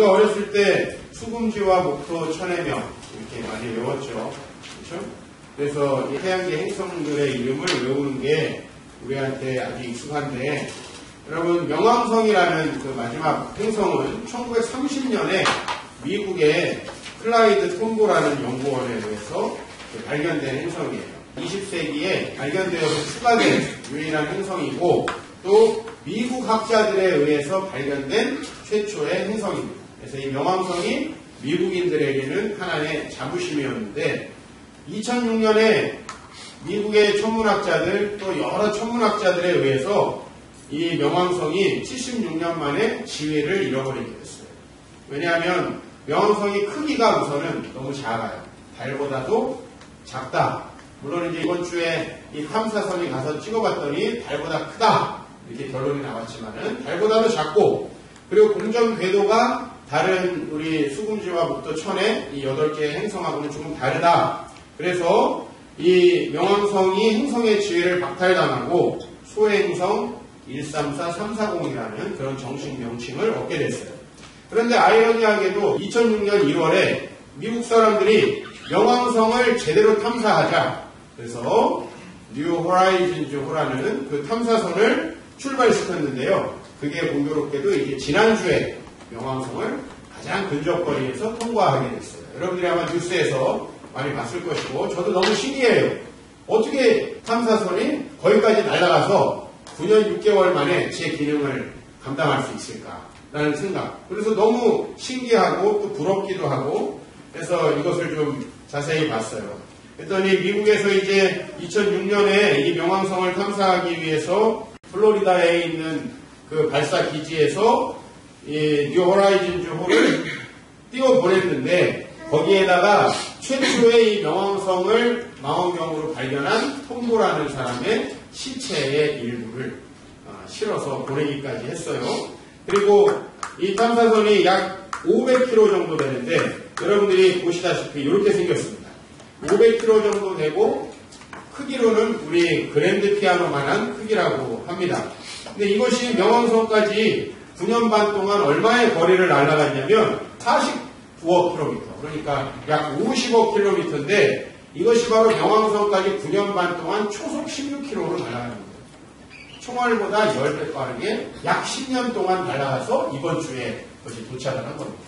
우리가 어렸을 때 수금지와 목토, 천해명 이렇게 많이 외웠죠. 그렇죠? 그래서 이 태양계 행성들의 이름을 외우는 게 우리한테 아주 익숙한데, 여러분 명왕성이라는 그 마지막 행성은 1930년에 미국의 클라이드 톰보라는 연구원에 의해서 발견된 행성이에요. 20세기에 발견되어서 추가된 유일한 행성이고, 또 미국 학자들에 의해서 발견된 최초의 행성입니다. 그래서 이 명왕성이 미국인들에게는 하나의 자부심이었는데, 2006년에 미국의 천문학자들 또 여러 천문학자들에 의해서 이 명왕성이 76년 만에 지위를 잃어버리게 됐어요. 왜냐하면 명왕성이 크기가 우선은 너무 작아요. 달보다도 작다. 물론 이제 이번 주에 이 탐사선이 가서 찍어봤더니 달보다 크다 이렇게 결론이 나왔지만은 달보다도 작고, 그리고 공전 궤도가 다른 우리 수금지와 목토, 천해 이 8개의 행성하고는 조금 다르다. 그래서 이 명왕성이 행성의 지위를 박탈당하고 소행성 134, 340이라는 그런 정식 명칭을 얻게 됐어요. 그런데 아이러니하게도 2006년 1월에 미국 사람들이 명왕성을 제대로 탐사하자, 그래서 뉴 호라이즌즈호라는 그 탐사선을 출발시켰는데요. 그게 공교롭게도 이게 지난주에 명왕성을 가장 근접거리에서 통과하게 됐어요. 여러분들이 아마 뉴스에서 많이 봤을 것이고, 저도 너무 신기해요. 어떻게 탐사선이 거기까지 날아가서 9년 6개월 만에 제 기능을 감당할 수 있을까라는 생각. 그래서 너무 신기하고 또 부럽기도 하고, 그래서 이것을 좀 자세히 봤어요. 그랬더니 미국에서 이제 2006년에 이 명왕성을 탐사하기 위해서 플로리다에 있는 그 발사 기지에서 이 뉴 호라이즌즈호를 띄워보냈는데, 거기에다가 최초의 이 명왕성을 망원경으로 발견한 톰보라는 사람의 시체의 일부를 실어서 보내기까지 했어요. 그리고 이 탐사선이 약 500km 정도 되는데, 여러분들이 보시다시피 이렇게 생겼습니다. 500km 정도 되고, 크기로는 우리 그랜드 피아노만한 크기라고 합니다. 근데 이것이 명왕성까지 9년 반 동안 얼마의 거리를 날아갔냐면 49억 킬로미터, 그러니까 약 50억 킬로미터인데, 이것이 바로 명왕성까지 9년 반 동안 초속 16km로 날아가는 거예요. 총알보다 10배 빠르게 약 10년 동안 날아가서 이번 주에 그것이 도착하는 겁니다.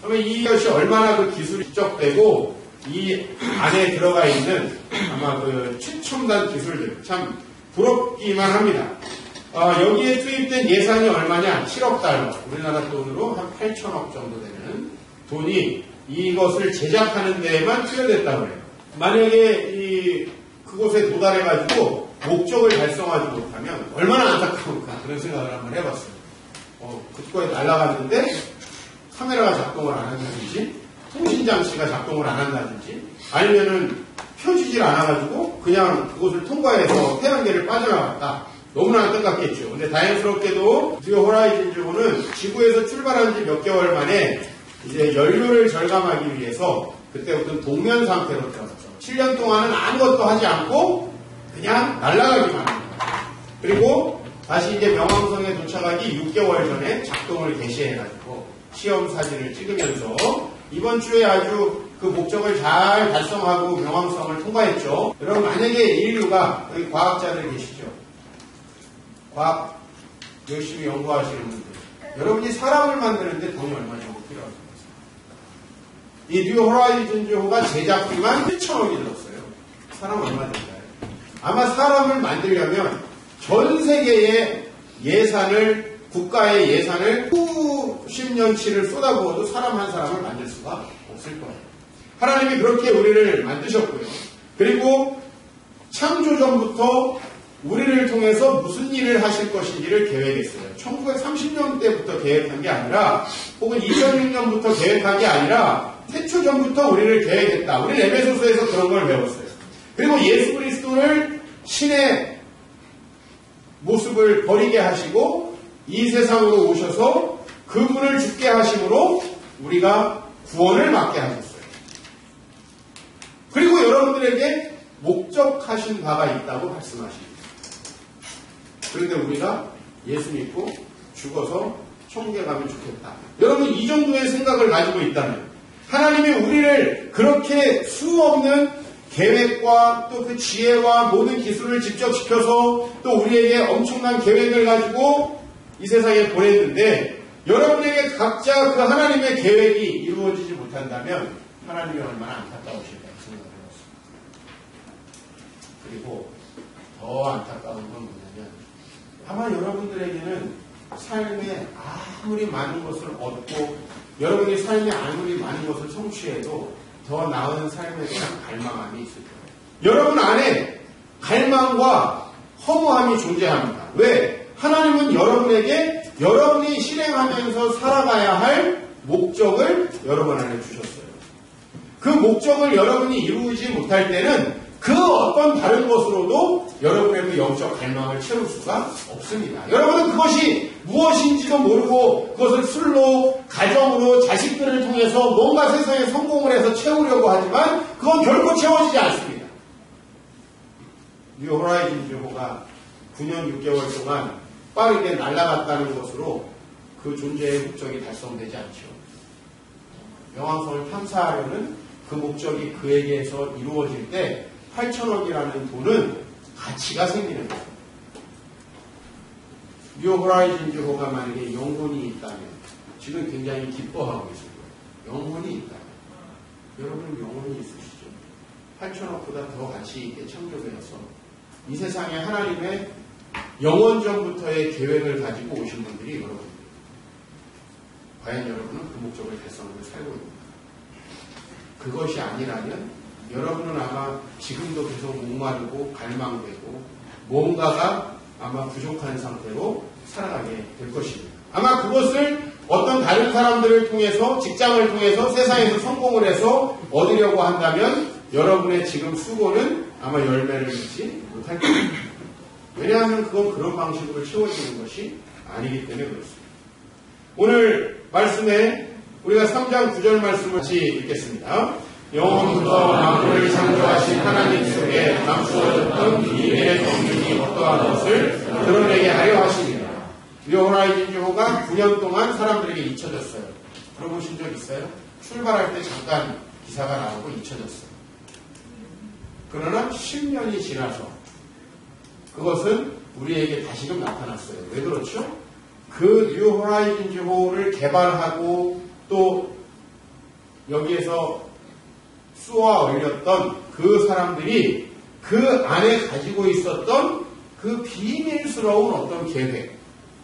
그러면 이것이 얼마나 그 기술이 축적되고 이 안에 들어가 있는 아마 그 최첨단 기술들, 참 부럽기만 합니다. 여기에 투입된 예산이 얼마냐? 7억 달러, 우리나라 돈으로 한 8천억 정도 되는 돈이 이것을 제작하는 데에만 투여됐다고 해요. 만약에 그곳에 도달해가지고 목적을 달성하지 못하면 얼마나 안타까울까, 그런 생각을 한번 해봤어요. 그거에 날아갔는데 카메라가 작동을 안 한다든지, 통신장치가 작동을 안 한다든지, 아니면은 펴지질 않아가지고 그냥 그곳을 통과해서 태양계를 빠져나갔다. 너무나 안타깝겠죠. 근데 다행스럽게도 뉴 호라이즌즈호는 지구에서 출발한 지 몇 개월 만에 이제 연료를 절감하기 위해서 그때부터는 동면 상태로 들어갔죠. 7년 동안은 아무것도 하지 않고 그냥 날아가기만 합니다. 그리고 다시 이제 명왕성에 도착하기 6개월 전에 작동을 개시해가지고 시험 사진을 찍으면서 이번 주에 아주 그 목적을 잘 달성하고 명왕성을 통과했죠. 여러분, 만약에 인류가, 여기 과학자들 계시죠? 과학 열심히 연구하시는 분들, 여러분이 사람을 만드는데 돈이 얼마 정도 필요합니까? 이 뉴 호라이즌즈호가 제작비만 7천억이 들었어요. 사람 얼마 될까요? 아마 사람을 만들려면 전 세계의 예산을, 국가의 예산을 수십 년치를 쏟아부어도 사람 한 사람을 만들 수가 없을 거예요. 하나님이 그렇게 우리를 만드셨고요. 그리고 창조 전부터 우리를 통해서 무슨 일을 하실 것인지를 계획했어요. 1930년 때부터 계획한 게 아니라, 혹은 2006년부터 계획한 게 아니라 태초 전부터 우리를 계획했다. 우리는 에베소서에서 그런 걸 배웠어요. 그리고 예수 그리스도를 신의 모습을 버리게 하시고 이 세상으로 오셔서 그분을 죽게 하심으로 우리가 구원을 받게 하셨어요. 그리고 여러분들에게 목적하신 바가 있다고 말씀하십니다. 그런데 우리가 예수 믿고 죽어서 천국에 가면 좋겠다. 여러분 이 정도의 생각을 가지고 있다면 하나님이 우리를 그렇게 수없는 계획과 또 그 지혜와 모든 기술을 직접 시켜서 또 우리에게 엄청난 계획을 가지고 이 세상에 보냈는데 여러분에게 각자 그 하나님의 계획이 이루어지지 못한다면 하나님이 얼마나 안타까우실까 생각을 해봤습니다. 그리고 더 안타까운 건 뭐냐면 아마 여러분들에게는 삶에 아무리 많은 것을 얻고 여러분이 삶에 아무리 많은 것을 성취해도 더 나은 삶에 대한 갈망함이 있을 거예요. 여러분 안에 갈망과 허무함이 존재합니다. 왜? 하나님은 여러분에게 여러분이 실행하면서 살아가야 할 목적을 여러분 안에 주셨어요. 그 목적을 여러분이 이루지 못할 때는 그 어떤 다른 것으로도 여러분의 그 영적 갈망을 채울 수가 없습니다. 여러분은 그것이 무엇인지도 모르고 그것을 술로, 가정으로, 자식들을 통해서 뭔가 세상에 성공을 해서 채우려고 하지만 그건 결코 채워지지 않습니다. 뉴 호라이즌 주호가 9년 6개월 동안 빠르게 날아갔다는 것으로 그 존재의 목적이 달성되지 않죠. 명왕성을 탐사하려는 그 목적이 그에게서 이루어질 때 8천억이라는 돈은 가치가 생기는 거예요. 뉴 호라이즌 주호가 만약에 영혼이 있다면 지금 굉장히 기뻐하고 있을 거예요. 영혼이 있다면 여러분은 영혼이 있으시죠? 8천억보다 더 가치 있게 창조되어서 이 세상에 하나님의 영원전부터의 계획을 가지고 오신 분들이 여러분입니다. 과연 여러분은 그 목적을 달성하며 살고 있습니다. 그것이 아니라면 여러분은 아마 지금도 계속 목마르고 갈망되고 뭔가가 아마 부족한 상태로 살아가게 될 것입니다. 아마 그것을 어떤 다른 사람들을 통해서 직장을 통해서 세상에서 성공을 해서 얻으려고 한다면 여러분의 지금 수고는 아마 열매를 맺지 못할 겁니다. 왜냐하면 그건 그런 방식으로 채워지는 것이 아니기 때문에 그렇습니다. 오늘 말씀에 우리가 3장 9절 말씀을 같이 읽겠습니다. 영원부터 만물을 창조하신 하나님 속에 감추어졌던 비밀의 경륜이 어떠한 것을 드러내게 하려 하십니다. 뉴 호라이즌 주호가 9년 동안 사람들에게 잊혀졌어요. 들어보신 적 있어요? 출발할 때 잠깐 기사가 나오고 잊혀졌어요. 그러나 10년이 지나서 그것은 우리에게 다시금 나타났어요. 왜 그렇죠? 그 뉴 호라이즌 주호를 개발하고 또 여기에서 쏘아 올렸던 그 사람들이 그 안에 가지고 있었던 그 비밀스러운 어떤 계획,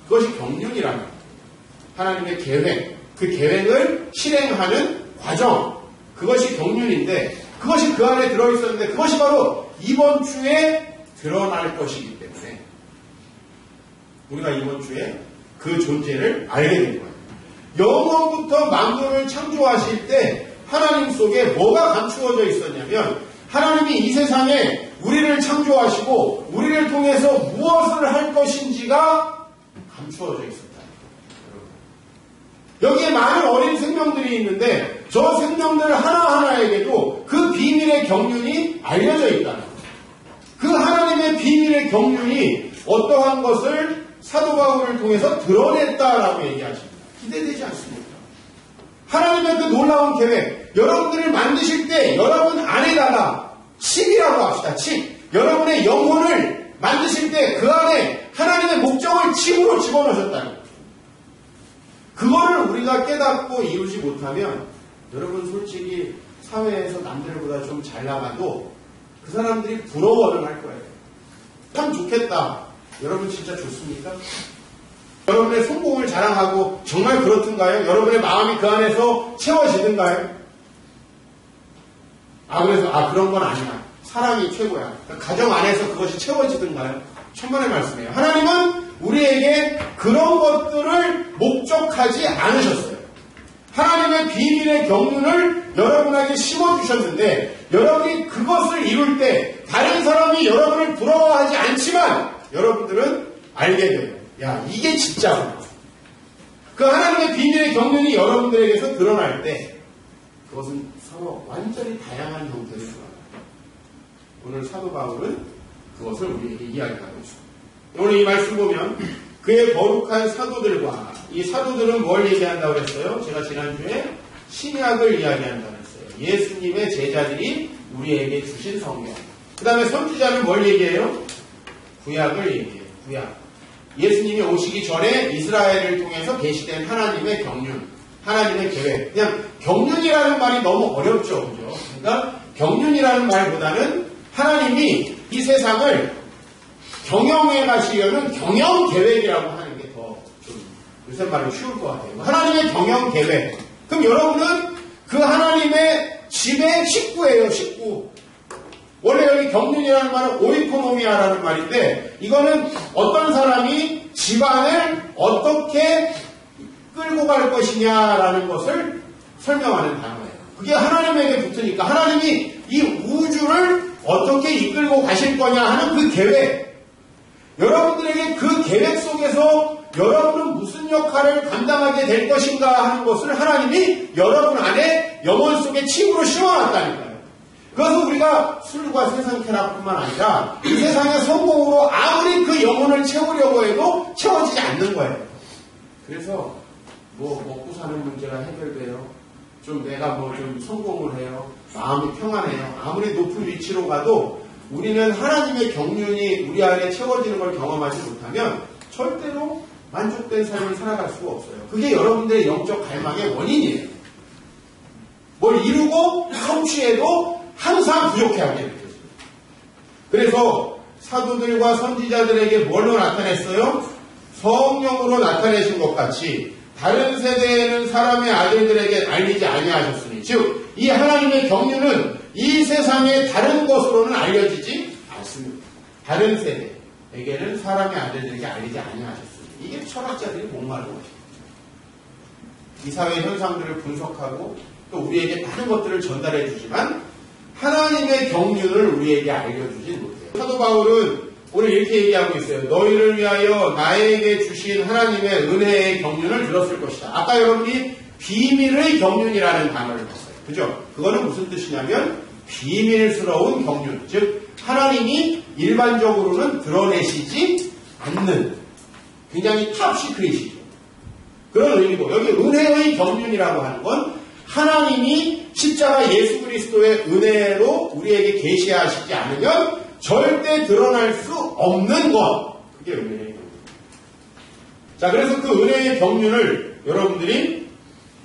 그것이 경륜이라는 하나님의 계획, 그 계획을 실행하는 과정, 그것이 경륜인데 그것이 그 안에 들어있었는데 그것이 바로 이번 주에 드러날 것이기 때문에 우리가 이번 주에 그 존재를 알게 된 거예요. 영원부터 만물을 창조하실 때 하나님 속에 뭐가 감추어져 있었냐면 하나님이 이 세상에 우리를 창조하시고 우리를 통해서 무엇을 할 것인지가 감추어져 있었다. 여기에 많은 어린 생명들이 있는데 저 생명들 하나하나에게도 그 비밀의 경륜이 알려져 있다는 거예요. 그 하나님의 비밀의 경륜이 어떠한 것을 사도 바울을 통해서 드러냈다라고 얘기하십니다. 기대되지 않습니까? 하나님의 그 놀라운 계획, 여러분들을 만드실 때 여러분 안에다가 칩이라고 합시다. 칩. 여러분의 영혼을 만드실 때 그 안에 하나님의 목적을 칩으로 집어넣으셨다는 거예요. 그거를 우리가 깨닫고 이루지 못하면 여러분 솔직히 사회에서 남들보다 좀 잘 나가도 그 사람들이 부러워를 할 거예요. 참 좋겠다. 여러분 진짜 좋습니까? 여러분의 성공을 자랑하고 정말 그렇든가요? 여러분의 마음이 그 안에서 채워지든가요? 그래서 그런 건 아니야. 사랑이 최고야. 가정 안에서 그것이 채워지든가요? 천만의 말씀이에요. 하나님은 우리에게 그런 것들을 목적하지 않으셨어요. 하나님의 비밀의 경륜을 여러분에게 심어주셨는데 여러분이 그것을 이룰 때 다른 사람이 여러분을 부러워하지 않지만 여러분들은 알게 돼요. 야, 이게 진짜구나. 그 하나님의 비밀의 경륜이 여러분들에게서 드러날 때 그것은 서로 완전히 다양한 형태로 드러납니다. 오늘 사도 바울은 그것을 우리에게 이야기하고 있습니다. 오늘 이 말씀 보면 그의 거룩한 사도들과, 이 사도들은 뭘 얘기한다고 그랬어요? 제가 지난주에 신약을 이야기한다고 했어요. 예수님의 제자들이 우리에게 주신 성경. 그 다음에 선지자는 뭘 얘기해요? 구약을 얘기해요. 구약. 예수님이 오시기 전에 이스라엘을 통해서 계시된 하나님의 경륜, 하나님의 계획. 그냥 경륜이라는 말이 너무 어렵죠. 그죠? 그러니까 경륜이라는 말보다는 하나님이 이 세상을 경영해 가시려는 경영 계획이라고 하는 게 더 좀 요새 말로 쉬울 것 같아요. 하나님의 경영 계획. 그럼 여러분은 그 하나님의 집의 식구예요. 식구. 원래 여기 경륜이라는 말은 오이코노미아라는 말인데, 이거는 어떤 사람이 집안을 어떻게 끌고 갈 것이냐라는 것을 설명하는 단어예요. 그게 하나님에게 붙으니까 하나님이 이 우주를 어떻게 이끌고 가실 거냐 하는 그 계획, 여러분들에게 그 계획 속에서 여러분은 무슨 역할을 감당하게 될 것인가 하는 것을 하나님이 여러분 안에 영혼 속에 칩으로 심어놨다니까요. 그래서 우리가 술과 세상 쾌락뿐만 아니라 이 세상의 성공으로 아무리 그 영혼을 채우려고 해도 채워지지 않는 거예요. 그래서 뭐 먹고 사는 문제가 해결돼요. 좀 내가 뭐 좀 성공을 해요. 마음이 평안해요. 아무리 높은 위치로 가도 우리는 하나님의 경륜이 우리 안에 채워지는 걸 경험하지 못하면 절대로 만족된 삶을 살아갈 수가 없어요. 그게 여러분들의 영적 갈망의 원인이에요. 뭘 이루고 성취해도 항상 부족해하게 느껴져요. 그래서 사도들과 선지자들에게 뭘로 나타냈어요? 성령으로 나타내신 것 같이 다른 세대에는 사람의 아들들에게 알리지 아니하셨으니, 즉 이 하나님의 경륜은 이 세상의 다른 것으로는 알려지지 않습니다. 다른 세대에게는 사람의 아들들에게 알리지 아니하셨으니, 이게 철학자들이 목마른 것입니다. 이 사회 현상들을 분석하고 또 우리에게 많은 것들을 전달해 주지만 하나님의 경륜을 우리에게 알려주진 못해요. 사도 바울은 오늘 이렇게 얘기하고 있어요. 너희를 위하여 나에게 주신 하나님의 은혜의 경륜을 들었을 것이다. 아까 여러분이 비밀의 경륜이라는 단어를 봤어요. 그죠? 그거는 무슨 뜻이냐면 비밀스러운 경륜. 즉 하나님이 일반적으로는 드러내시지 않는 굉장히 탑 시크릿이죠. 그런 의미고, 여기 은혜의 경륜이라고 하는 건 하나님이 십자가 예수 그리스도의 은혜로 우리에게 계시하시지 않으면 절대 드러날 수 없는 것. 그게 은혜의 경륜. 자, 그래서 그 은혜의 경륜을 여러분들이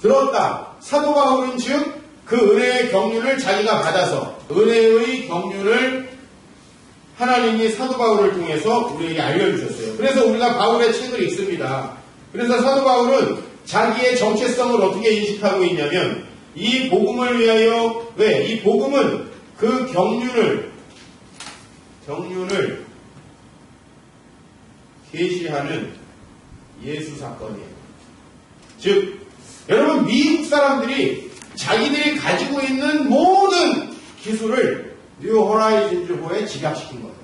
들었다. 사도 바울은 즉 그 은혜의 경륜을 자기가 받아서 은혜의 경륜을 하나님이 사도 바울을 통해서 우리에게 알려주셨어요. 그래서 우리가 바울의 책을 읽습니다. 그래서 사도 바울은 자기의 정체성을 어떻게 인식하고 있냐면, 이 복음을 위하여, 왜? 이 복음은 그 경륜을 계시하는 예수 사건이에요. 즉, 여러분, 미국 사람들이 자기들이 가지고 있는 모든 기술을 뉴 호라이즌즈호에 집약시킨 거예요.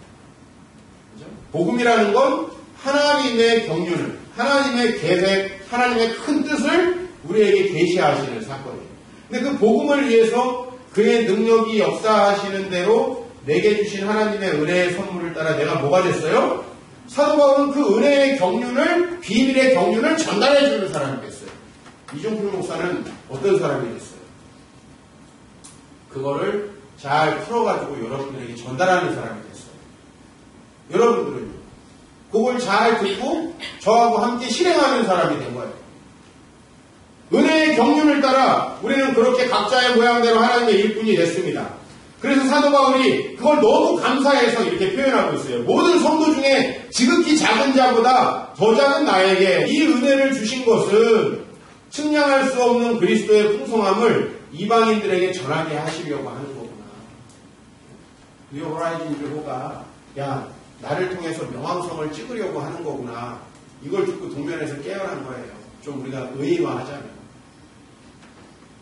그죠? 복음이라는 건 하나님의 경륜을, 하나님의 계획, 하나님의 큰 뜻을 우리에게 계시하시는 사건이에요. 근데 그 복음을 위해서 그의 능력이 역사하시는 대로 내게 주신 하나님의 은혜의 선물을 따라 내가 뭐가 됐어요? 사도 바울은 그 은혜의 경륜을, 비밀의 경륜을 전달해 주는 사람이 됐어요. 이종필 목사는 어떤 사람이 됐어요? 그거를 잘 풀어가지고 여러분들에게 전달하는 사람이 됐어요. 여러분들은요, 그걸 잘 듣고 저하고 함께 실행하는 사람이 된 거예요. 은혜의 경륜을 따라 우리는 그렇게 각자의 모양대로 하나님의 일꾼이 됐습니다. 그래서 사도 바울이 그걸 너무 감사해서 이렇게 표현하고 있어요. 모든 성도 중에 지극히 작은 자보다 더 작은 나에게 이 은혜를 주신 것은 측량할 수 없는 그리스도의 풍성함을 이방인들에게 전하게 하시려고 하는 거구나. 뉴 호라이즌즈호가 야, 나를 통해서 명왕성을 찍으려고 하는 거구나. 이걸 듣고 동면에서 깨어난 거예요. 좀 우리가 의인화하자면.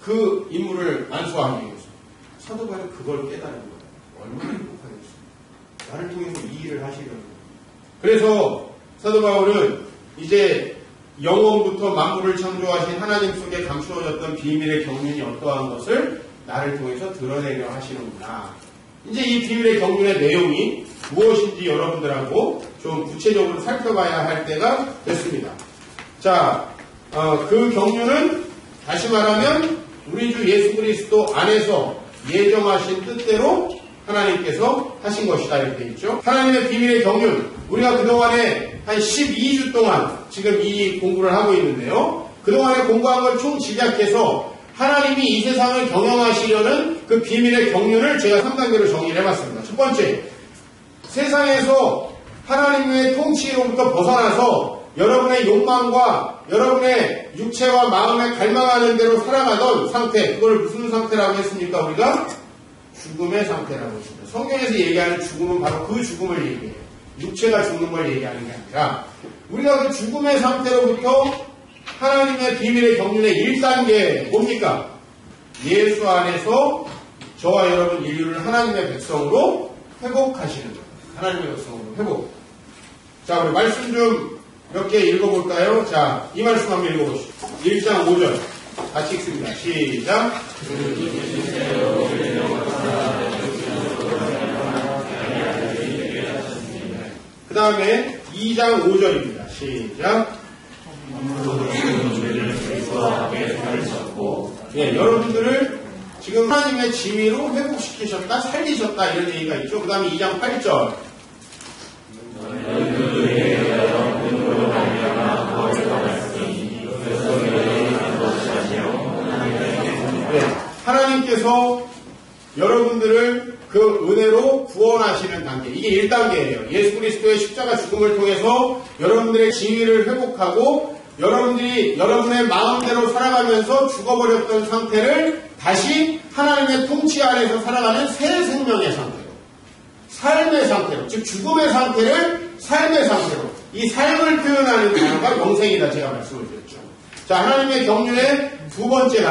그 인물을 안수하기 위해서. 사도 바울은 그걸 깨달은 거예요. 얼마나 행복하겠어요. 나를 통해서 이 일을 하시려고. 그래서 사도 바울은 이제 영원부터 만물을 창조하신 하나님 속에 감추어졌던 비밀의 경륜이 어떠한 것을 나를 통해서 드러내려 하시는구나. 이제 이 비밀의 경륜의 내용이 무엇인지 여러분들하고 좀 구체적으로 살펴봐야 할 때가 됐습니다. 자, 그 경륜은 다시 말하면 우리 주 예수 그리스도 안에서 예정하신 뜻대로 하나님께서 하신 것이다 이렇게 있죠. 하나님의 비밀의 경륜, 우리가 그동안에 한 12주 동안 지금 이 공부를 하고 있는데요. 그동안에 공부한 걸 총 집약해서 하나님이 이 세상을 경영하시려는 그 비밀의 경륜을 제가 3단계로 정리를 해봤습니다. 첫 번째, 세상에서 하나님의 통치로부터 벗어나서 여러분의 욕망과 여러분의 육체와 마음에 갈망하는 대로 살아가던 상태, 그걸 무슨 상태라고 했습니까? 우리가 죽음의 상태라고 했습니다. 성경에서 얘기하는 죽음은 바로 그 죽음을 얘기해요. 육체가 죽는 걸 얘기하는 게 아니라 우리가 그 죽음의 상태로부터 하나님의 비밀의 경륜의 1단계 뭡니까? 예수 안에서 저와 여러분 인류를 하나님의 백성으로 회복하시는 거예요. 하나님의 백성으로 회복. 자, 우리 말씀 좀 몇 개 읽어볼까요? 자, 이 말씀 한번 읽어보시죠. 1장 5절 같이 읽습니다. 시작. 그 다음에 2장 5절입니다. 시작. 예, 여러분들을 지금 하나님의 지위로 회복시키셨다, 살리셨다 이런 얘기가 있죠. 그 다음에 2장 8절. 네, 하나님께서 여러분들을 그 은혜로 구원하시는 단계. 이게 1단계예요. 예수 그리스도의 십자가 죽음을 통해서 여러분들의 지위를 회복하고 여러분들이 여러분의 마음대로 살아가면서 죽어버렸던 상태를 다시 하나님의 통치 안에서 살아가는 새 생명의 상태로, 삶의 상태로, 즉 죽음의 상태를 삶의 상태로, 이 삶을 표현하는 단어가 영생이다 제가 말씀을 드렸죠. 자, 하나님의 경륜의 두 번째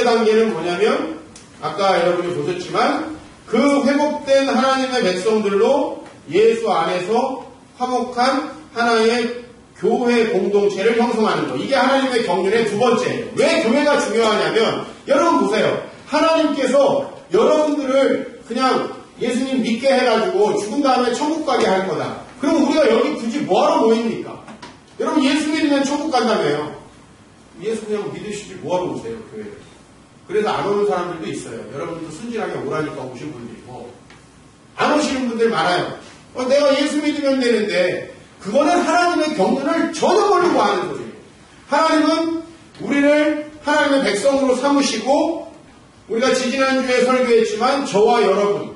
단계는 뭐냐면 아까 여러분이 보셨지만 그 회복된 하나님의 백성들로 예수 안에서 화목한 하나의 교회 공동체를 형성하는 것. 이게 하나님의 경륜의 두 번째예요. 왜 교회가 중요하냐면 여러분 보세요. 하나님께서 여러분들을 그냥 예수님 믿게 해가지고 죽은 다음에 천국 가게 할 거다. 그럼 우리가 여기 굳이 뭐하러 모입니까? 여러분 예수 믿으면 천국 간다며요. 예수 그냥 믿으시지 뭐하러 오세요 교회를. 그래서 안 오는 사람들도 있어요. 여러분도 순진하게 오라니까 오신 분들이고 안 오시는 분들 많아요. 내가 예수 믿으면 되는데 그거는 하나님의 경륜을 전혀 모르고 하는 소리예요. 하나님은 우리를 하나님의 백성으로 삼으시고 우리가 지지난주에 설교했지만 저와 여러분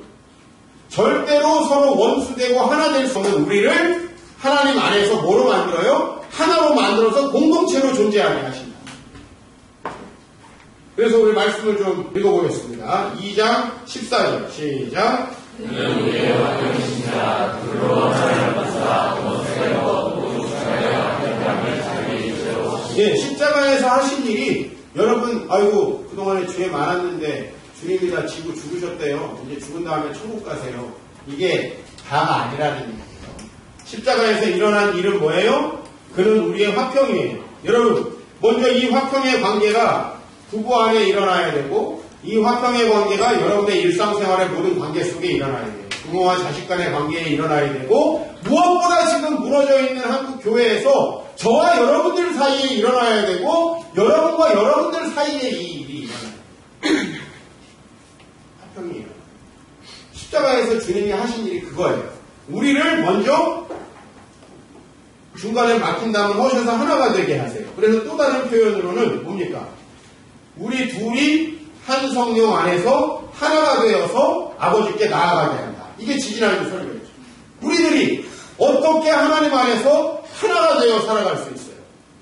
절대로 서로 원수되고 하나 될 수 없는 우리를 하나님 안에서 뭐로 만들어요? 하나로 만들어서 공동체로 존재하게 하신다. 그래서 우리 말씀을 좀 읽어보겠습니다. 2장 14절 시작. 예, 십자가에서 하신 일이 여러분 아이고 그동안에 죄 많았는데 주님이 다 지고 죽으셨대요. 이제 죽은 다음에 천국 가세요. 이게 다가 아니라는 얘기예요. 십자가에서 일어난 일은 뭐예요? 그는 우리의 화평이에요. 여러분 먼저 이 화평의 관계가 부부 안에 일어나야 되고 이 화평의 관계가 여러분의 일상생활의 모든 관계 속에 일어나야 돼요. 부모와 자식 간의 관계에 일어나야 되고 무엇보다 지금 무너져 있는 한국 교회에서 저와 여러분들 사이에 일어나야 되고 여러분과 여러분들 사이에 이 일이 일어나요. 화평이 일어나요. 십자가에서 주님이 하신 일이 그거예요. 우리를 먼저 중간에 막힌 담을 허셔서 하나가 되게 하세요. 그래서 또 다른 표현으로는 뭡니까? 우리 둘이 한 성령 안에서 하나가 되어서 아버지께 나아가게 한다. 이게 지지난주 설교였죠. 우리들이 어떻게 하나님 안에서 하나가 되어 살아갈 수 있어요?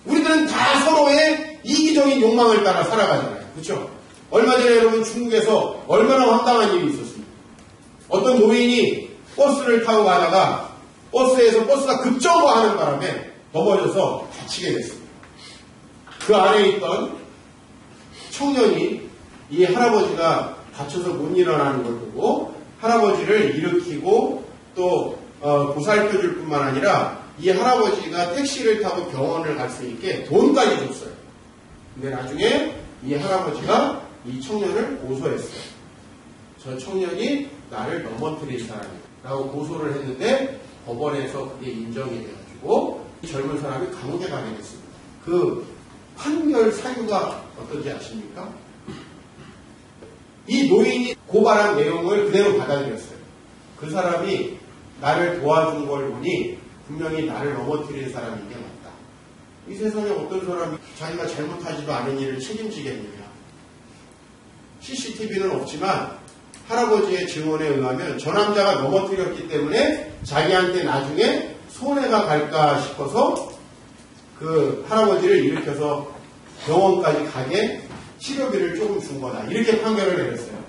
우리들은 다 서로의 이기적인 욕망을 따라 살아가잖아요. 그렇죠? 얼마 전에 여러분 중국에서 얼마나 황당한 일이 있었습니까? 어떤 노인이 버스를 타고 가다가 버스에서 버스가 급정거하는 바람에 넘어져서 다치게 됐습니다. 그 안에 있던 청년이 이 할아버지가 다쳐서 못 일어나는 걸 보고 할아버지를 일으키고 또 보살펴줄 뿐만 아니라 이 할아버지가 택시를 타고 병원을 갈 수 있게 돈까지 줬어요. 근데 나중에 이 할아버지가 이 청년을 고소했어요. 저 청년이 나를 넘어뜨린 사람이라고 고소를 했는데 법원에서 그게 인정이 돼가지고 이 젊은 사람이 감옥에 가게 됐습니다. 그 판결 사유가 어떤지 아십니까? 이 노인이 고발한 내용을 그대로 받아들였어요. 그 사람이 나를 도와준 걸 보니 분명히 나를 넘어뜨린 사람인 게 맞다. 이 세상에 어떤 사람이 자기가 잘못하지도 않은 일을 책임지겠느냐. CCTV는 없지만 할아버지의 증언에 의하면 저 남자가 넘어뜨렸기 때문에 자기한테 나중에 손해가 갈까 싶어서 그 할아버지를 일으켜서 병원까지 가게 치료비를 조금 준 거다. 이렇게 판결을 내렸어요.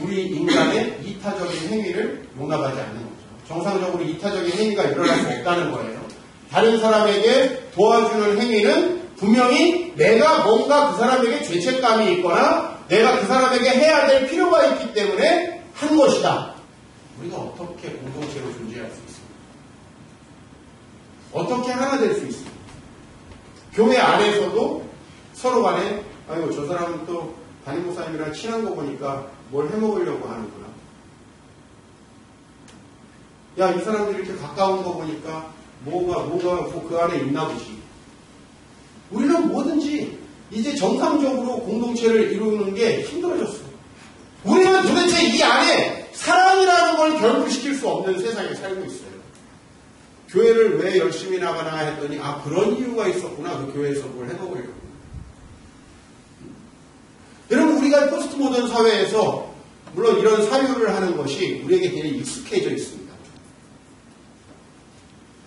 우리 인간의 이타적인 행위를 용납하지 않는 거죠. 정상적으로 이타적인 행위가 일어날 수 없다는 거예요. 다른 사람에게 도와주는 행위는 분명히 내가 뭔가 그 사람에게 죄책감이 있거나 내가 그 사람에게 해야 될 필요가 있기 때문에 한 것이다. 우리가 어떻게 공동체로 존재할 수 있습니까? 어떻게 하나 될 수 있습니까? 교회 안에서도 서로 간에 아이고 저 사람은 또 담임 목사님이랑 친한 거 보니까 뭘 해먹으려고 하는구나. 야, 이 사람들이 이렇게 가까운 거 보니까 뭐가 그 안에 있나 보지. 우리는 뭐든지 이제 정상적으로 공동체를 이루는 게 힘들어졌어요. 우리는 도대체 이 안에 사랑이라는 걸 결부시킬 수 없는 세상에 살고 있어요. 교회를 왜 열심히 나가나 했더니 아 그런 이유가 있었구나. 그 교회에서 뭘 해먹으려고. 여러분 우리가 포스트 모던 사회에서 물론 이런 사유를 하는 것이 우리에게 굉장히 익숙해져 있습니다.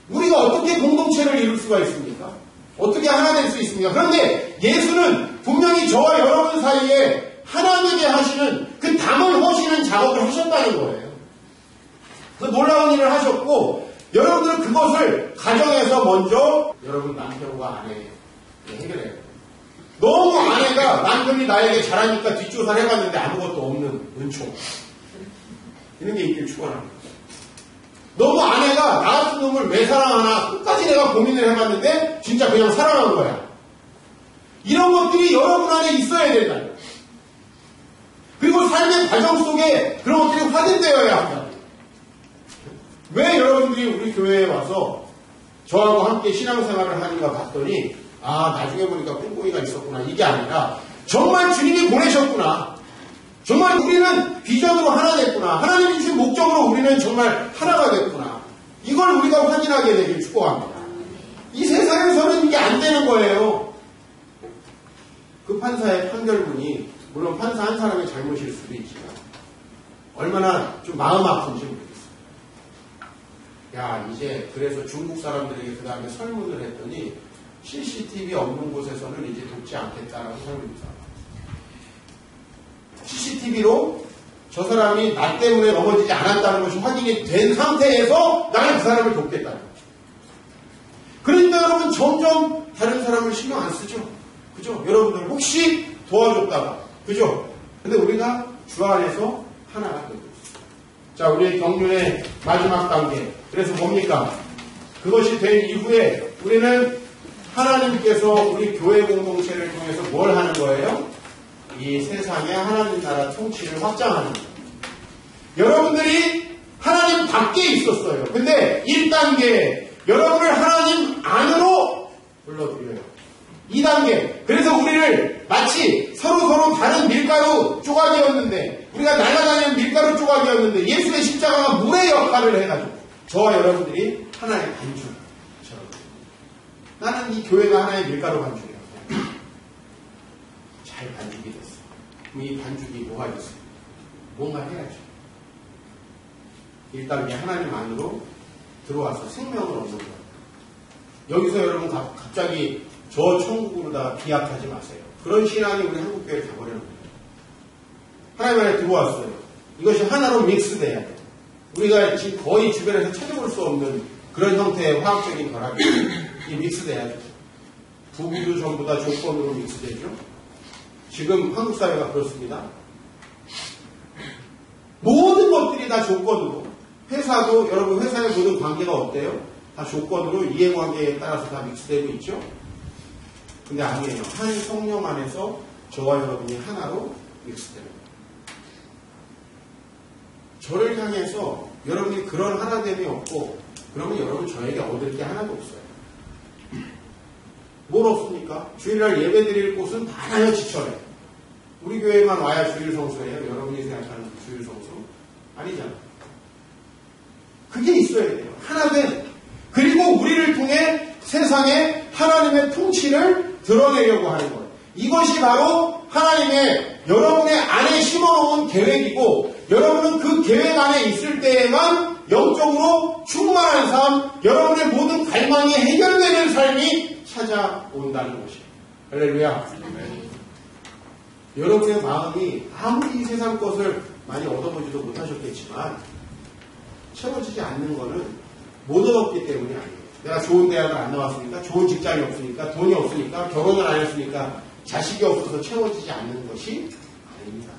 우리가 어떻게 공동체를 이룰 수가 있습니까? 어떻게 하나 될 수 있습니까? 그런데 예수는 분명히 저와 여러분 사이에 하나님에게 하시는 그 담을 허시는 작업을 하셨다는 거예요. 그 놀라운 일을 하셨고 여러분들은 그것을 가정에서 먼저 여러분 남편과 아내에게 해결해야 돼요. 너무 아내가 남편이 나에게 잘하니까 뒷조사를 해봤는데 아무것도 없는 은총. 이런 게 있길 축원합니다. 너무 아내가 나 같은 놈을 왜 사랑하나 끝까지 내가 고민을 해봤는데 진짜 그냥 사랑한 거야. 이런 것들이 여러분 안에 있어야 된다. 그리고 삶의 과정 속에 그런 것들이 확인되어야 한다. 왜 여러분들이 우리 교회에 와서 저하고 함께 신앙생활을 하는가 봤더니 아 나중에 보니까 꿍꿍이가 있었구나. 이게 아니라 정말 주님이 보내셨구나. 정말 우리는 비전으로 하나 됐구나. 하나님이 주신 목적으로 우리는 정말 하나가 됐구나. 이걸 우리가 확인하게 되길 축복합니다. 이 세상에서는 이게 안 되는 거예요. 그 판사의 판결문이 물론 판사 한 사람의 잘못일 수도 있지만 얼마나 좀 마음 아픈지 모르겠어요. 야 이제 그래서 중국 사람들에게 그 다음에 설문을 했더니 CCTV 없는 곳에서는 이제 돕지 않겠다라고 설문입니다. CCTV로 저 사람이 나 때문에 넘어지지 않았다는 것이 확인이 된 상태에서 나는 그 사람을 돕겠다는 거죠. 그러니까 여러분 점점 다른 사람을 신경 안 쓰죠. 그죠? 여러분들 혹시 도와줬다가 그죠? 근데 우리가 주 안에서 하나가 되고 있어요. 자, 우리의 경륜의 마지막 단계. 그래서 뭡니까? 그것이 된 이후에 우리는 하나님께서 우리 교회 공동체를 통해서 뭘 하는 거예요? 이 세상에 하나님 나라 통치를 확장하는 거예요. 여러분들이 하나님 밖에 있었어요. 근데 1단계 여러분을 하나님 안으로 불러들여요. 2단계 그래서 우리를 마치 서로 다른 밀가루 조각이었는데 우리가 날아다니는 밀가루 조각이었는데 예수의 십자가가 물의 역할을 해가지고 저와 여러분들이 하나의 반죽처럼 나는 이 교회가 하나의 밀가루 반죽이에요. 잘 반죽이 됐어. 그럼 이 반죽이 뭐가 있어요? 뭔가 해야죠. 1단계 하나님 안으로 들어와서 생명을 얻는 거예요. 여기서 여러분 갑자기 저 천국으로 다 비약하지 마세요. 그런 신앙이 우리 한국교회에 가버리는 거예요. 하나님 안에 들어왔어요. 이것이 하나로 믹스돼야 돼요. 우리가 지금 거의 주변에서 찾아볼 수 없는 그런 형태의 화학적인 결합이 이 믹스돼야 돼요. 부부도 전부 다 조건으로 믹스되죠. 지금 한국 사회가 그렇습니다. 모든 것들이 다 조건으로 회사도 여러분 회사의 모든 관계가 어때요? 다 조건으로 이해관계에 따라서 다 믹스되고 있죠. 근데 아니에요. 한 성령 안에서 저와 여러분이 하나로 믹스되는 거예요. 저를 향해서 여러분이 그런 하나됨이 없고 그러면 여러분 저에게 얻을 게 하나도 없어요. 뭘 없습니까? 주일날 예배 드릴 곳은 많아요. 지천에. 우리 교회만 와야 주일 성수예요. 여러분이 생각하는 주일 성수 아니잖아요. 그게 있어야 돼요. 하나됨. 그리고 우리를 통해 세상에 하나님의 통치를 드러내려고 하는 거예요. 이것이 바로 하나님의 여러분의 안에 심어놓은 계획이고 여러분은 그 계획 안에 있을 때에만 영적으로 충만한 삶, 여러분의 모든 갈망이 해결되는 삶이 찾아온다는 것이에요. 할렐루야. 여러분의 마음이 아무리 이 세상 것을 많이 얻어보지도 못하셨겠지만 채워지지 않는 것은 못 얻었기 때문이 아니에요. 내가 좋은 대학을 안 나왔으니까, 좋은 직장이 없으니까, 돈이 없으니까, 결혼을 안 했으니까, 자식이 없어서 채워지지 않는 것이 아닙니다.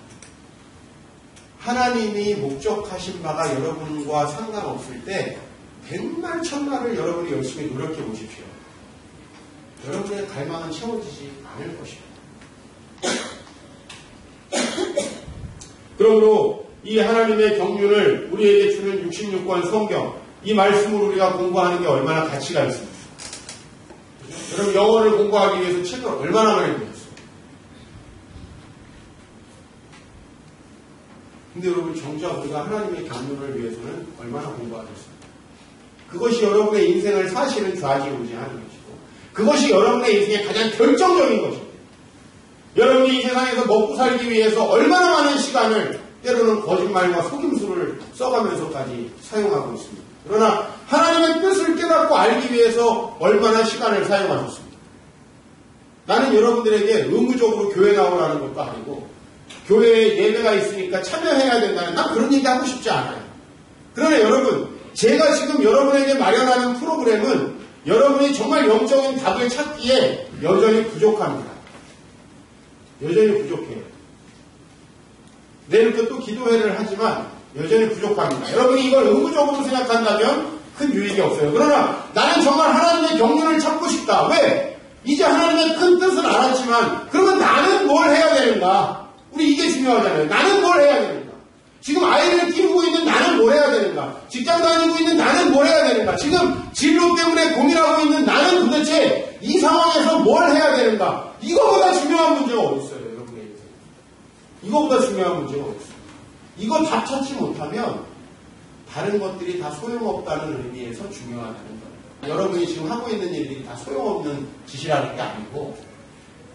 하나님이 목적하신 바가 여러분과 상관없을 때 백날 천날을 여러분이 열심히 노력해 보십시오. 여러분의 갈망은 채워지지 않을 것입니다. 그러므로 이 하나님의 경륜을 우리에게 주는 66권 성경, 이 말씀을 우리가 공부하는 게 얼마나 가치가 있습니까? 여러분 영어를 공부하기 위해서 책을 얼마나 많이 보셨어요? 근데 여러분 정작 우리가 하나님의 경륜을 위해서는 얼마나 공부하겠습니까? 그것이 여러분의 인생을 사실은 좌지우지하는 것이고 그것이 여러분의 인생의 가장 결정적인 것입니다. 여러분이 이 세상에서 먹고 살기 위해서 얼마나 많은 시간을 때로는 거짓말과 속임수를 써가면서까지 사용하고 있습니다. 그러나 하나님의 뜻을 깨닫고 알기 위해서 얼마나 시간을 사용하셨습니까? 나는 여러분들에게 의무적으로 교회 나오라는 것도 아니고 교회에 예배가 있으니까 참여해야 된다는 난 그런 얘기 하고 싶지 않아요. 그러나 여러분 제가 지금 여러분에게 마련하는 프로그램은 여러분이 정말 영적인 답을 찾기에 여전히 부족합니다. 여전히 부족해요. 내일부터 또 기도회를 하지만 여전히 부족합니다. 여러분이 이걸 의무적으로 생각한다면 큰 유익이 없어요. 그러나 나는 정말 하나님의 경륜을 찾고 싶다. 왜? 이제 하나님의 큰 뜻을 알았지만 그러면 나는 뭘 해야 되는가? 우리 이게 중요하잖아요. 나는 뭘 해야 되는가? 지금 아이를 키우고 있는 나는 뭘 해야 되는가? 직장 다니고 있는 나는 뭘 해야 되는가? 지금 진로 때문에 고민하고 있는 나는 도대체 이 상황에서 뭘 해야 되는가? 이거보다 중요한 문제가 어디 있어요, 여러분의 인생? 이거보다 중요한 문제가 어디 있어요? 이거 답 찾지 못하면 다른 것들이 다 소용없다는 의미에서 중요하다는 거예요. 여러분이 지금 하고 있는 일들이 다 소용없는 짓이라는 게 아니고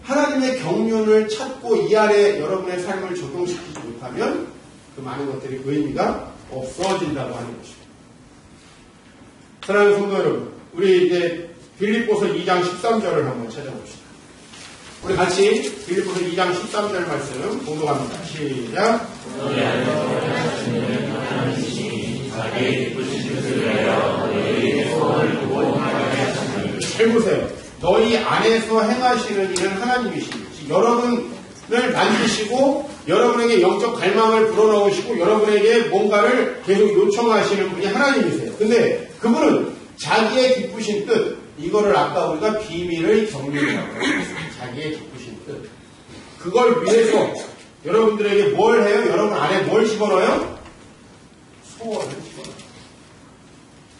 하나님의 경륜을 찾고 이 아래 여러분의 삶을 적용시키지 못하면 그 많은 것들이 의미가 없어진다고 하는 것입니다. 사랑하는 성도 여러분, 우리 이제 빌립보서 2장 13절을 한번 찾아봅시다. 우리 같이 빌립보서 2장 13절 말씀 공독합니다. 시작. 잘 보세요. 너희 안에서 행하시는 일은 하나님이십니다. 여러분을 만드시고 여러분에게 영적 갈망을 불어넣으시고 여러분에게 뭔가를 계속 요청하시는 분이 하나님이세요. 근데 그분은 자기의 기쁘신 뜻, 이거를 아까 우리가 비밀의 경륜이라고 했어요. 자기의 기쁘신 뜻. 그걸 위해서 여러분들에게 뭘 해요? 여러분 안에 뭘 집어넣어요? 소원을 집어넣어요.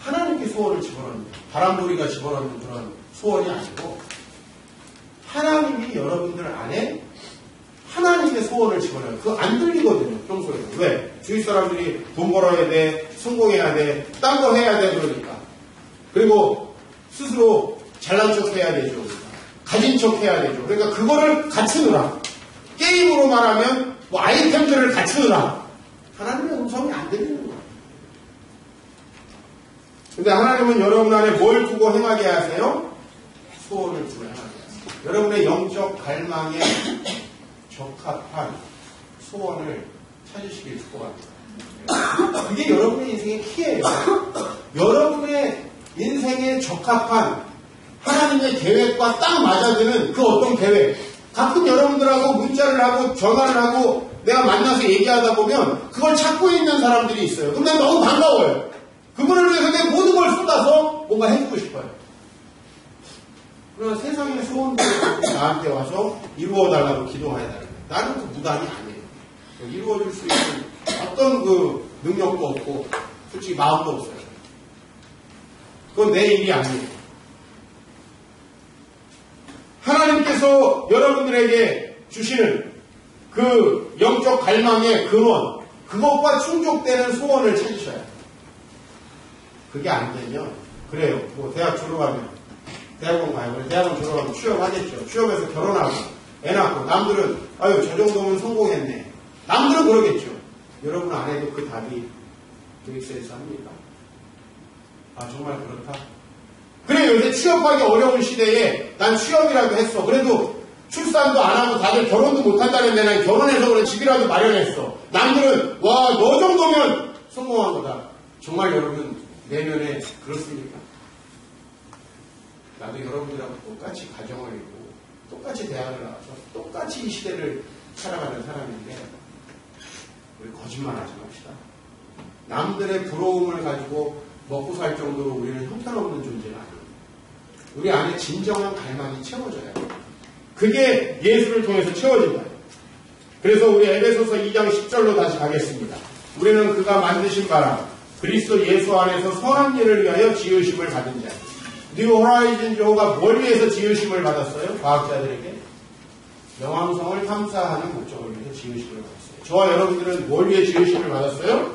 하나님께 소원을 집어넣는 바람돌이가 집어넣는 그런 소원이 아니고 하나님이 여러분들 안에 하나님의 소원을 집어넣어요. 그거 안 들리거든요. 평소에. 왜? 주위 사람들이 돈 벌어야 돼, 성공해야 돼, 딴 거 해야 돼 그러니까. 그리고 스스로 잘난 척 해야 되죠. 가진 척 해야 되죠. 그러니까 그거를 갖추느라. 게임으로 말하면 뭐 아이템들을 갖추느라. 하나님의 음성이 안 들리는 거예요. 근데 하나님은 여러분 안에 뭘 두고 행하게 하세요? 소원을 두고 행하게 하세요. 여러분의 영적 갈망에 적합한 소원을 찾으시길 축복합니다. 그게 여러분의 인생의 키예요. 여러분의 인생에 적합한 하나님의 계획과 딱 맞아드는 그 어떤 계획. 가끔 여러분들하고 문자를 하고 전화를 하고 내가 만나서 얘기하다 보면 그걸 찾고 있는 사람들이 있어요. 근데 너무 반가워요. 그분을 위해서 내 모든 걸 쏟아서 뭔가 해주고 싶어요. 그러나 세상의 소원들이 나한테 와서 이루어달라고 기도해달라고. 나는 그 무당이 아니에요. 이루어질 수 있는 어떤 그 능력도 없고 솔직히 마음도 없어요. 그건 내 일이 아니에요. 하나님께서 여러분들에게 주시는 그 영적 갈망의 근원, 그것과 충족되는 소원을 찾으셔야 해요. 그게 안 되면 그래요. 뭐 대학 졸업하면 대학원 가요. 대학원 졸업하면 취업하겠죠. 취업해서 결혼하고 애 낳고 남들은 아유 저 정도면 성공했네. 남들은 그러겠죠. 여러분 안 해도 그 답이 교육서에서 합니까? 아 정말 그렇다? 그래 요새 취업하기 어려운 시대에 난 취업이라도 했어. 그래도 출산도 안 하고 다들 결혼도 못 한다는데 난 결혼해서 그래 집이라도 마련했어. 남들은 와 너 정도면 성공한 거다. 정말 여러분 내면에 그렇습니까? 나도 여러분들하고 똑같이 가정을 이루고 똑같이 대학을 나와서 똑같이 이 시대를 살아가는 사람인데 우리 거짓말하지 맙시다. 남들의 부러움을 가지고 먹고 살 정도로 우리는 형편없는 존재가 아니에요. 우리 안에 진정한 갈망이 채워져야 해요. 그게 예수를 통해서 채워진다. 그래서 우리 에베소서 2장 10절로 다시 가겠습니다. 우리는 그가 만드신 바라 그리스도 예수 안에서 선한 일을 위하여 지으심을 받은 자. 뉴 호라이즌 조가 뭘 위해서 지으심을 받았어요? 과학자들에게 명왕성을 탐사하는 목적을 위해서 지으심을 받았어요. 저와 여러분들은 뭘 위해 지으심을 받았어요?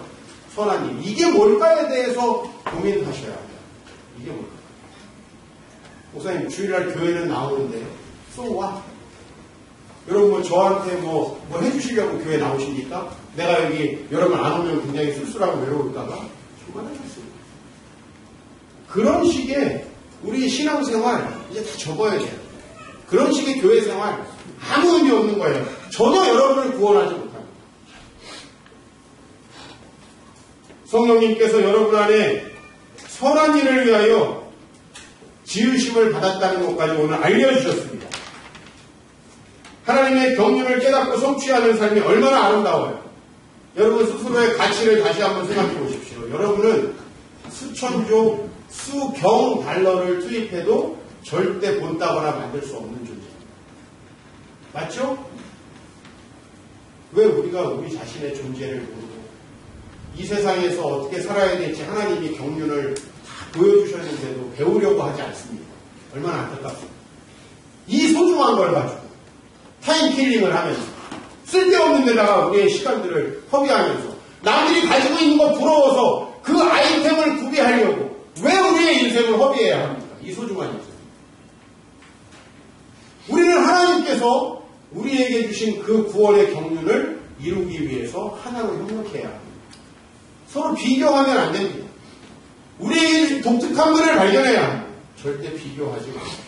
선한 일. 이게 뭘까에 대해서 고민하셔야 합니다. 이게 뭘까? 목사님 주일날 교회는 나오는데 so what? 여러분 뭐 저한테 뭐 해주시려고 교회 나오십니까? 내가 여기 여러분 안 오면 굉장히 쓸쓸하고 외로울까봐 정말 하겠습니다. 그런 식의 우리 신앙생활 이제 다 접어야 돼요. 그런 식의 교회생활 아무 의미 없는 거예요. 전혀 여러분을 구원하지 못합니다. 성령님께서 여러분 안에 선한 일을 위하여 지으심을 받았다는 것까지 오늘 알려주셨습니다. 하나님의 경륜을 깨닫고 성취하는 삶이 얼마나 아름다워요. 여러분 스스로의 가치를 다시 한번 생각해 보십시오. 여러분은 수천조, 수경 달러를 투입해도 절대 본따거나 만들 수 없는 존재입니다. 맞죠? 왜 우리가 우리 자신의 존재를 모르고 이 세상에서 어떻게 살아야 될지 하나님이 경륜을 다 보여주셨는데도 배우려고 하지 않습니다. 얼마나 안타깝습니까? 이 소중한 걸 가지고 타임킬링을 하면서 쓸데없는 데다가 우리의 시간들을 허비하면서 남들이 가지고 있는 거 부러워서 그 아이템을 구비하려고 왜 우리의 인생을 허비해야 합니까? 이 소중한 인생. 우리는 하나님께서 우리에게 주신 그 구원의 경륜을 이루기 위해서 하나로 협력해야 합니다. 서로 비교하면 안 됩니다. 우리의 독특한 것을 발견해야 합니다. 절대 비교하지 마십시오.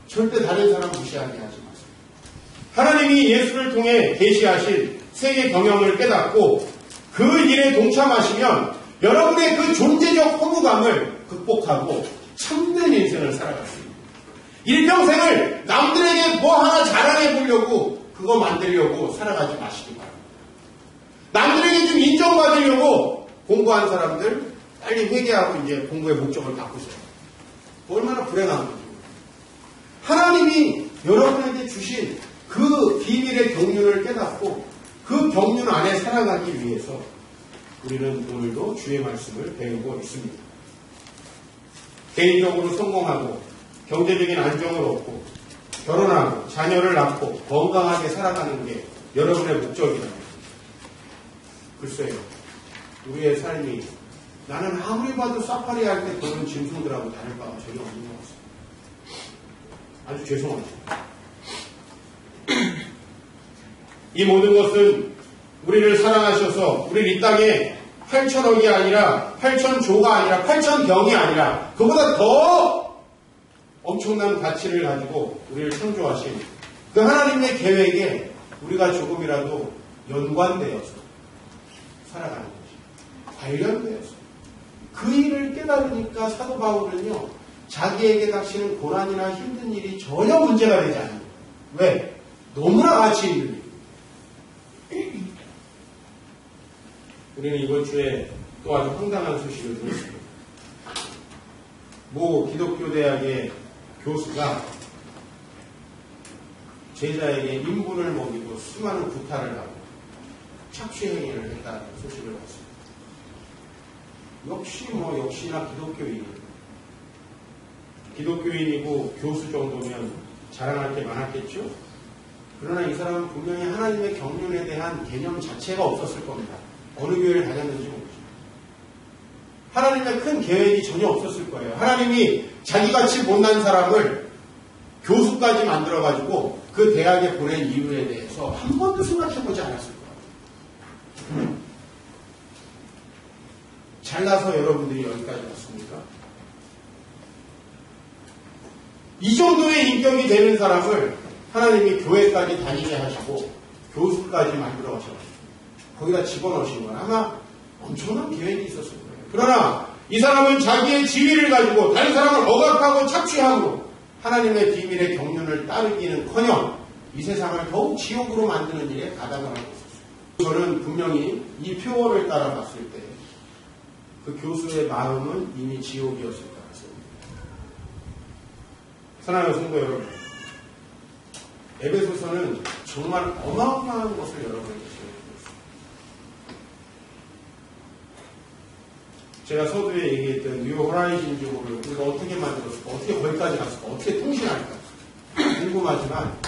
절대 다른 사람 무시하게 하지 마세요. 하나님이 예수를 통해 계시하신 세계 경영을 깨닫고 그 일에 동참하시면 여러분의 그 존재적 허무감을 극복하고 참된 인생을 살아갔습니다. 일평생을 남들에게 뭐 하나 자랑해 보려고 그거 만들려고 살아가지 마시기 바랍니다. 남들에게 좀 인정받으려고 공부한 사람들 빨리 회개하고 이제 공부의 목적을 바꾸세요. 얼마나 불행한 거죠. 하나님이 여러분에게 주신 그 비밀의 경륜을 깨닫고 그 경륜 안에 살아가기 위해서 우리는 오늘도 주의 말씀을 배우고 있습니다. 개인적으로 성공하고 경제적인 안정을 얻고 결혼하고 자녀를 낳고 건강하게 살아가는 게 여러분의 목적이라면 글쎄요. 우리의 삶이 나는 아무리 봐도 사파리 할 때 보는 짐승들하고 다를 바가 전혀 없는 것 같습니다. 아주 죄송합니다. 이 모든 것은 우리를 사랑하셔서 우리를 이 땅에 8천억이 아니라 8천조가 아니라 8천경이 아니라 그보다 더 엄청난 가치를 가지고 우리를 창조하신 그 하나님의 계획에 우리가 조금이라도 연관되어서 살아가는 것이 관련되어서 그 일을 깨달으니까 사도 바울은요 자기에게 닥치는 고난이나 힘든 일이 전혀 문제가 되지 않아요. 왜? 너무나 가치 있는 일. 우리는 이번 주에 또 아주 황당한 소식을 들었습니다. 모 기독교 대학의 교수가 제자에게 인분을 먹이고 수많은 구타를 하고 착취행위를 했다는 소식을 받습니다. 역시나 기독교인이고 교수 정도면 자랑할 게 많았겠죠? 그러나 이 사람은 분명히 하나님의 경륜에 대한 개념 자체가 없었을 겁니다. 어느 교회를 다녔는지 모르죠. 하나님의 큰 계획이 전혀 없었을 거예요. 하나님이 자기같이 못난 사람을 교수까지 만들어가지고 그 대학에 보낸 이유에 대해서 한 번도 생각해보지 않았을 거예요. 잘나서 여러분들이 여기까지 왔습니까? 이 정도의 인격이 되는 사람을 하나님이 교회까지 다니게 하시고 교수까지 만들어 가셔가지고 거기다 집어넣으신 건 아마 엄청난 계획이 있었을 거예요. 그러나 이 사람은 자기의 지위를 가지고 다른 사람을 억압하고 착취하고 하나님의 비밀의 경륜을 따르기는커녕 이 세상을 더욱 지옥으로 만드는 일에 가담을 하고 있었어요. 저는 분명히 이 표어를 따라봤을 때 그 교수의 마음은 이미 지옥이었을 것 같습니다. 사랑하는 성도 여러분, 에베소서는 정말 어마어마한 것을 여러분에게 보여주고 있습니다. 제가 서두에 얘기했던 뉴 호라이즌적으로 우리가 어떻게 만들었을까, 어떻게 거기까지 갔을까, 어떻게 통신할까 궁금하지만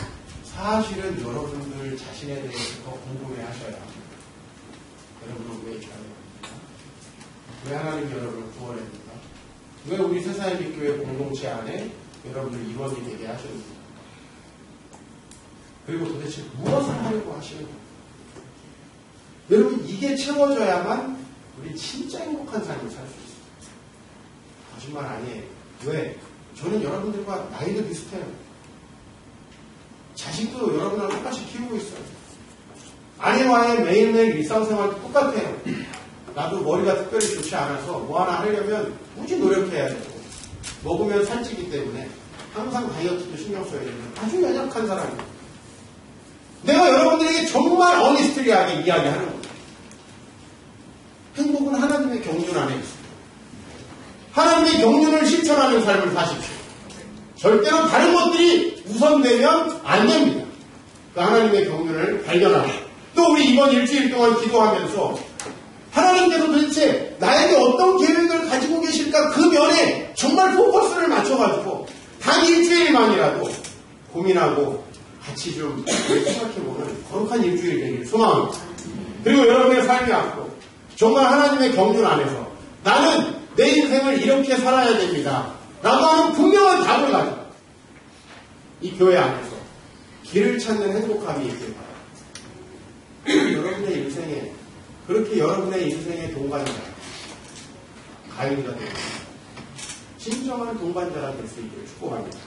사실은 여러분들 자신에 대해서 더 궁금해 하셔야 합니다. 여러분은 왜 있다는 겁니까? 왜 하나님이 여러분을 구원했습니까? 왜 우리 새사임교회 공동체 안에 여러분들 일원이 되게 하셨습니까? 그리고 도대체 무엇을 하려고 하시는 겁니까? 여러분, 이게 채워져야만 우리 진짜 행복한 삶을 살 수 있습니다. 거짓말 아니에요. 왜? 저는 여러분들과 나이도 비슷해요. 자식도 여러분하고 똑같이 키우고 있어요. 아내와의 매일매일 일상생활도 똑같아요. 나도 머리가 특별히 좋지 않아서 뭐 하나 하려면 굳이 노력해야 되고 먹으면 살찌기 때문에 항상 다이어트도 신경 써야 되는 아주 연약한 사람이에요. 내가 여러분들에게 정말 어니스트리하게 이야기하는 겁니다. 행복은 하나님의 경륜 안에 있습니다. 하나님의 경륜을 실천하는 삶을 사십시오. 절대로 다른 것들이 우선되면 안 됩니다. 그 하나님의 경륜을 발견하고 또 우리 이번 일주일 동안 기도하면서 하나님께서 도대체 나에게 어떤 계획을 가지고 계실까 그 면에 정말 포커스를 맞춰가지고 단 일주일만이라도 고민하고 같이 좀 생각해보는 거룩한 일주일 되기를 소망합니다. 그리고 여러분의 삶이 앞으로 정말 하나님의 경륜 안에서 나는 내 인생을 이렇게 살아야 됩니다. 라고 하는 분명한 답을 가지고 이 교회 안에서 길을 찾는 행복함이 있길 바랍니다. 여러분의 인생에 그렇게 여러분의 인생의 동반자 가인이가 되고 진정한 동반자가 될 수 있기를 축복합니다.